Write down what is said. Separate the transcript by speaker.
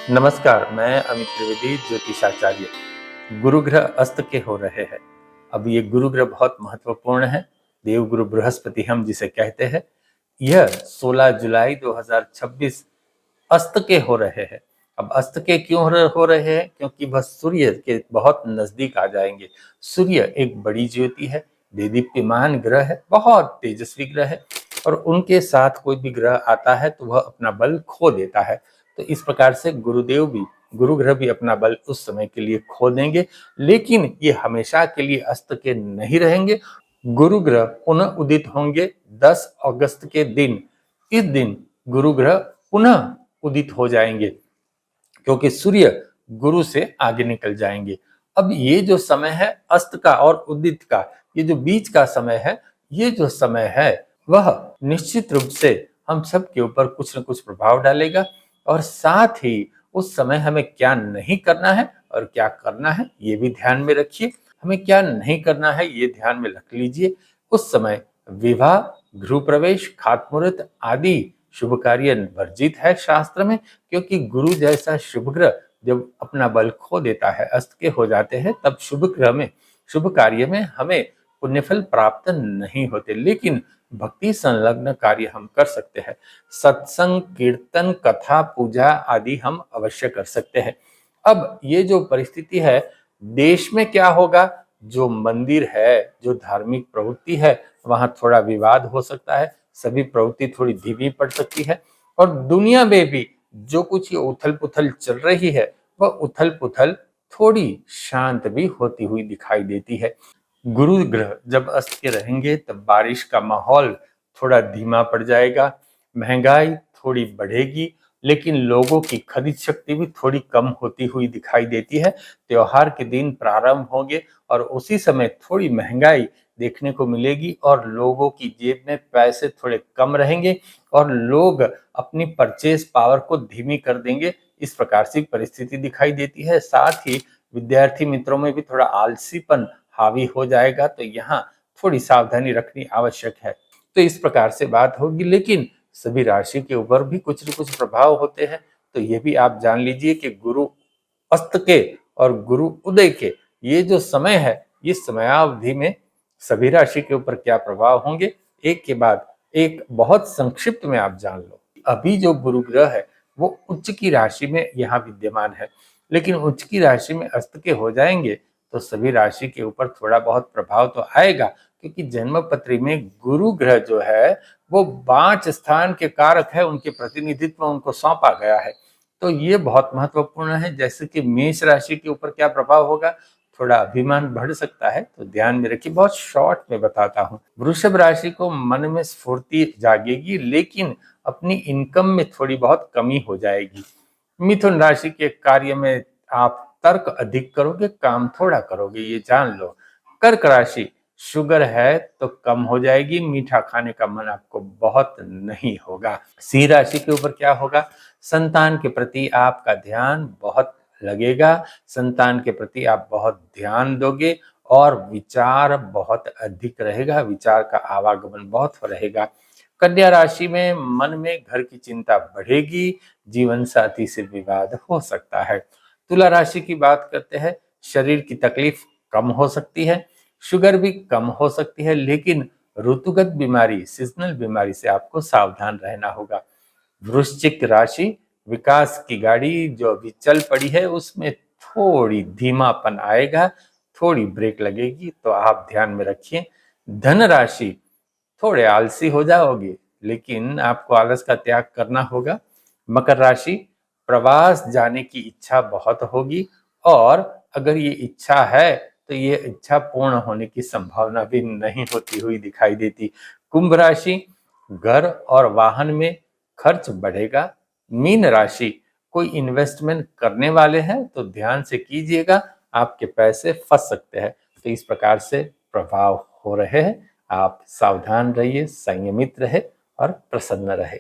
Speaker 1: नमस्कार, मैं अमित त्रिवेदी ज्योतिषाचार्य। गुरु ग्रह अस्त के हो रहे हैं। अब ये गुरु ग्रह बहुत महत्वपूर्ण है। देवगुरु बृहस्पति हम जिसे कहते हैं, यह 16 जुलाई 2026 अस्त के हो रहे हैं। अब अस्त के क्यों हो रहे हैं? क्योंकि वह सूर्य के बहुत नजदीक आ जाएंगे। सूर्य एक बड़ी ज्योति है, देदीप्यमान ग्रह है, बहुत तेजस्वी ग्रह है, और उनके साथ कोई भी ग्रह आता है तो वह अपना बल खो देता है। तो इस प्रकार से गुरु ग्रह भी अपना बल उस समय के लिए खो देंगे, लेकिन ये हमेशा के लिए अस्त के नहीं रहेंगे। गुरु ग्रह पुनः उदित होंगे 10 अगस्त के दिन। इस दिन गुरु ग्रह पुनः उदित हो जाएंगे, क्योंकि सूर्य गुरु से आगे निकल जाएंगे। अब ये जो समय है अस्त का और उदित का, ये जो बीच का समय है, ये जो समय है वह निश्चित रूप से हम सब के ऊपर कुछ न कुछ प्रभाव डालेगा। और साथ ही उस समय हमें क्या नहीं करना है और क्या करना है ये भी ध्यान में रखिए। हमें क्या नहीं करना है ये ध्यान में रख लीजिए। उस समय विवाह, गृह प्रवेश, खातमुहूर्त आदि शुभ कार्य वर्जित है शास्त्र में, क्योंकि गुरु जैसा शुभ ग्रह जब अपना बल खो देता है, अस्त के हो जाते हैं, तब शुभ कार्य में हमें पुण्यफल प्राप्त नहीं होते। लेकिन भक्ति संलग्न कार्य हम कर सकते हैं। सत्संग, कीर्तन, कथा, पूजा आदि हम अवश्य कर सकते हैं। अब ये जो परिस्थिति है, देश में क्या होगा? जो मंदिर है, जो धार्मिक प्रवृत्ति है, वहां थोड़ा विवाद हो सकता है, सभी प्रवृत्ति थोड़ी धीमी पड़ सकती है। और दुनिया में भी जो कुछ ये उथल पुथल चल रही है, वह उथल पुथल थोड़ी शांत भी होती हुई दिखाई देती है। गुरु ग्रह जब अस्त के रहेंगे तब बारिश का माहौल थोड़ा धीमा पड़ जाएगा, महंगाई थोड़ी बढ़ेगी, लेकिन लोगों की खरीद शक्ति भी थोड़ी कम होती हुई दिखाई देती है। त्योहार के दिन प्रारंभ होंगे और उसी समय थोड़ी महंगाई देखने को मिलेगी और लोगों की जेब में पैसे थोड़े कम रहेंगे और लोग अपनी परचेज पावर को धीमी कर देंगे। इस प्रकार से परिस्थिति दिखाई देती है। साथ ही विद्यार्थी मित्रों में भी थोड़ा आलसीपन हावी हो जाएगा, तो यहाँ थोड़ी सावधानी रखनी आवश्यक है। तो इस प्रकार से बात होगी, लेकिन सभी राशि के ऊपर भी कुछ न कुछ प्रभाव होते हैं। तो ये भी आप जान लीजिए कि गुरु अस्त के और गुरु उदय के ये जो समय है, इस समयावधि में सभी राशि के ऊपर क्या प्रभाव होंगे, एक के बाद एक बहुत संक्षिप्त में आप जान लो। अभी जो गुरु ग्रह है वो उच्च की राशि में यहाँ विद्यमान है, लेकिन उच्च की राशि में अस्त के हो जाएंगे तो सभी राशि के ऊपर थोड़ा बहुत प्रभाव तो आएगा, क्योंकि जन्म पत्री में गुरु ग्रह जो है वो 5 स्थान के कारक है, उनके प्रतिनिधित्व उनको सौंपा गया है। तो ये बहुत महत्वपूर्ण है। जैसे कि मेष राशि के ऊपर क्या प्रभाव होगा, थोड़ा अभिमान बढ़ सकता है, तो ध्यान में रखिए। बहुत शॉर्ट में बताता हूँ। वृषभ राशि को मन में स्फूर्ति जागेगी, लेकिन अपनी इनकम में थोड़ी बहुत कमी हो जाएगी। मिथुन राशि के कार्य में आप तर्क अधिक करोगे, काम थोड़ा करोगे, ये जान लो। कर्क राशि, शुगर है तो कम हो जाएगी, मीठा खाने का मन आपको बहुत नहीं होगा। सिंह राशि के ऊपर क्या होगा, संतान के प्रति आपका ध्यान बहुत लगेगा, संतान के प्रति आप बहुत ध्यान दोगे और विचार बहुत अधिक रहेगा, विचार का आवागमन बहुत रहेगा। कन्या राशि में मन में घर की चिंता बढ़ेगी, जीवन साथी से विवाद हो सकता है। तुला राशि की बात करते हैं, शरीर की तकलीफ कम हो सकती है, शुगर भी कम हो सकती है, लेकिन ऋतुगत बीमारी, सीजनल बीमारी से आपको सावधान रहना होगा। वृश्चिक राशि, विकास की गाड़ी जो अभी चल पड़ी है उसमें थोड़ी धीमापन आएगा, थोड़ी ब्रेक लगेगी, तो आप ध्यान में रखिए। धन राशि, थोड़े आलसी हो जाओगे, लेकिन आपको आलस का त्याग करना होगा। मकर राशि, प्रवास जाने की इच्छा बहुत होगी, और अगर ये इच्छा है तो ये इच्छा पूर्ण होने की संभावना भी नहीं होती हुई दिखाई देती। कुंभ राशि, घर और वाहन में खर्च बढ़ेगा। मीन राशि, कोई इन्वेस्टमेंट करने वाले हैं तो ध्यान से कीजिएगा, आपके पैसे फंस सकते हैं। तो इस प्रकार से प्रभाव हो रहे हैं। आप सावधान रहिए, संयमित रहे और प्रसन्न रहे।